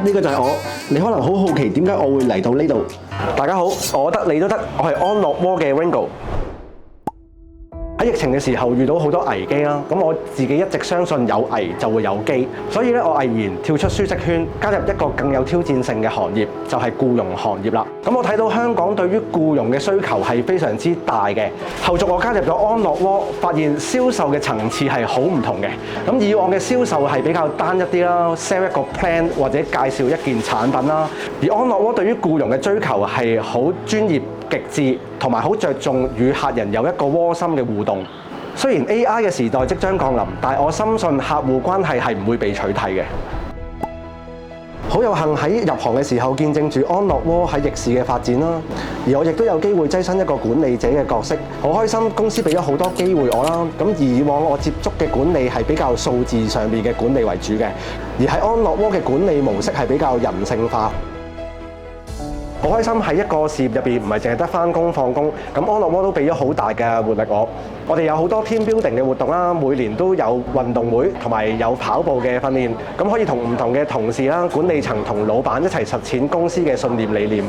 呢個就係我，你可能好好奇點解我會嚟到呢度。大家好，我得你都得，我係安樂窩嘅 Ringo。喺疫情嘅時候遇到好多危機啦，咁我自己一直相信有危就會有機，所以咧我毅然跳出舒適圈，加入一個更有挑戰性嘅行業，就係僱傭行業啦。咁我睇到香港對於僱傭嘅需求係非常之大嘅，後續我加入咗安樂窩，發現銷售嘅層次係好唔同嘅。咁以往嘅銷售係比較單一啲啦 ，sell 一個 plan 或者介紹一件產品啦，而安樂窩對於僱傭嘅追求係好專業、極致，同埋好着重與客人有一個窩心嘅互動。雖然 AI 嘅時代即將降臨，但我深信客戶關係係唔會被取替嘅。好有幸喺入行嘅時候見證住安樂窩喺逆市嘅發展啦，而我亦都有機會躋身一個管理者嘅角色，好開心公司俾咗好多機會我啦。咁以往我接觸嘅管理係比較數字上面嘅管理為主嘅，而喺安樂窩嘅管理模式係比較人性化。好開心喺一個事業入邊，唔係淨係得返工放工，咁安樂窩都俾咗好大嘅活力我。我哋有好多 team building 嘅活動啦，每年都有運動會同埋有跑步嘅訓練，咁可以同唔同嘅同事啦、管理層同老闆一齊實踐公司嘅信念理念。